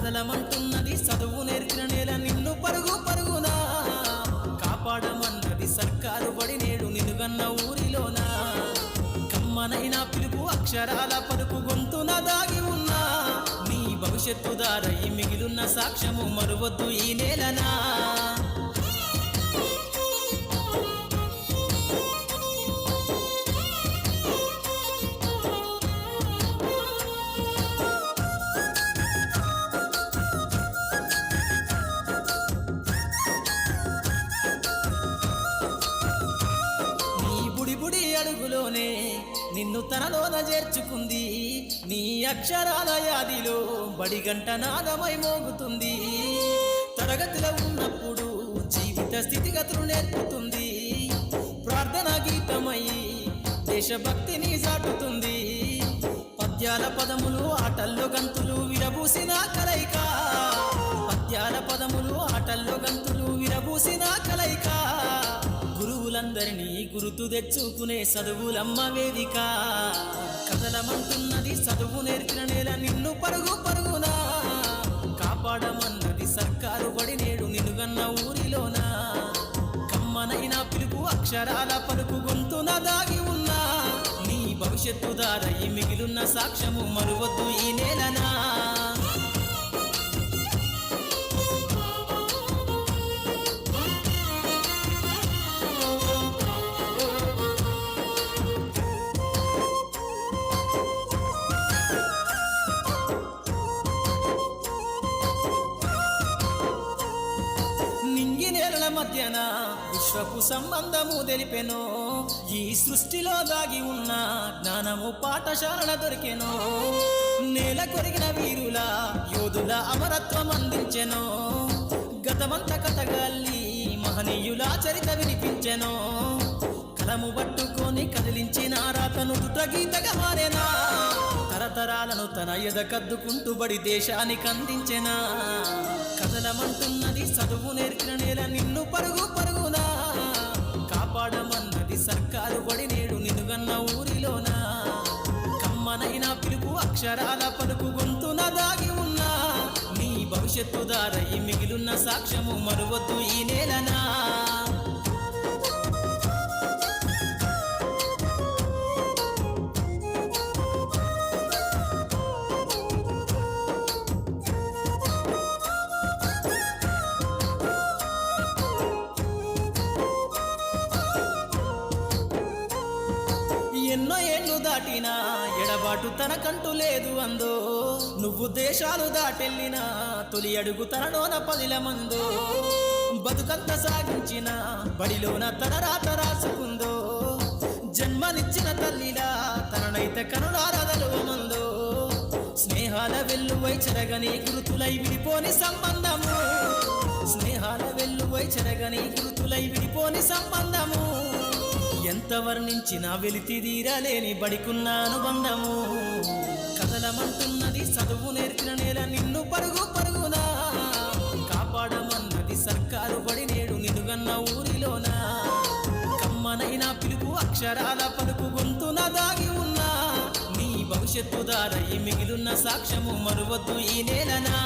కదలమంటున్నది చదువు నేర్చిన నేల నిన్ను పరుగు పరుగునా కాపాడమన్నది సర్కారు బడి నేడు నిలుగన్న ఊరిలోనా కమ్మనైన పిలుపు అక్షరాల పలుకు గొంతున దాగి ఉన్నా నీ భవిష్యత్తు దారై మిగిలున్న సాక్ష్యము మరువద్దు ఈ నేలనా అడుగులోనే నిన్ను తనలోన చేర్చుకుంది నీ అక్షరాల యాదిలో బడిగంట నాదమై మోగుతుంది తరగతిలో ఉన్నప్పుడు జీవిత స్థితిగతులు నేర్పుతుంది ప్రార్థన గీతమై దేశభక్తిని చాటుతుంది పద్యాల పదములు ఆటల్లో గంతులు విరబూసిన కలయిక పద్యాల పదములు ఆటల్లో గంతులు విరబూసిన కలయిక గురువులందరినీ గుర్తు తెచ్చుకునే చదువులమ్మ వేదిక కదలమంటున్నది చదువు నేర్చిన నేల నిన్ను పరుగు పరుగునా కాపాడమన్నది సర్కారు బడి నేడు నిలుగన్న ఊరిలోనా కమ్మనైన పిలుపు అక్షరాల పలుకు గొంతున దాగి ఉన్నా నీ భవిష్యత్తు దారై మిగిలున్న సాక్ష్యము మరువద్దు ఈ నేలనా మధ్యన విశ్వపు సంబంధము తెలిపెనో ఈ సృష్టిలో దాగి ఉన్న జ్ఞానము పాఠశాలల దొరికెనో నేల కొరిగిన వీరుల యోధుల అమరత్వం అందించెనో గతమంత కథగాల్లి మహనీయుల చరిత వినిపించెనో కలము పట్టుకొని కదిలించిన రాతను గీతగా మారేనా తరతరాలను తన ఎదకద్దుకుంటూ బడి దేశానికి అందించెనా కదలమంటున్నది చదువు నేర్చిన నేల నిన్ను పరుగు పరుగునా కాపాడమన్నది సర్కారు బడి నేడు నిలుగన్న ఊరిలోనా కమ్మనైన పిలుపు అక్షరాల పలుకు గొంతున దాగి ఉన్నా నీ భవిష్యత్తు దారై మిగిలున్న సాక్ష్యము మరువద్దు ఈ నేలనా ఎన్నో ఏళ్ళు దాటినా ఎడబాటు తనకంటూ లేదు అందో నువ్వు దేశాలు దాటెళ్ళినా తొలి అడుగు తనలోన పదిల మందో బతుకంత సాగించిన బడిలోన తన రాత రాసుకుందో జన్మనిచ్చిన తల్లిలా తననైతే కనులారదలువమందో స్నేహాల వెల్లువై చెరగని గురుతులై విడిపోని సంబంధము స్నేహాల వెల్లువై చెరగని గురుతులై విడిపోని సంబంధము ఎంత వర్ణించినా వెలితి తీరలేని బడికున్న అనుబంధము కదలమంటున్నది చదువు నేర్చిన నేల నిన్ను పరుగు పరుగునా కాపాడమన్నది సర్కారు బడి నేడు నిలుగన్న ఊరిలోనా కమ్మనైన పిలుపు అక్షరాల పలుకు గొంతున దాగి ఉన్నా నీ భవిష్యత్తు దారై మిగిలున్న సాక్ష్యము మరువద్దు ఈ నేలనా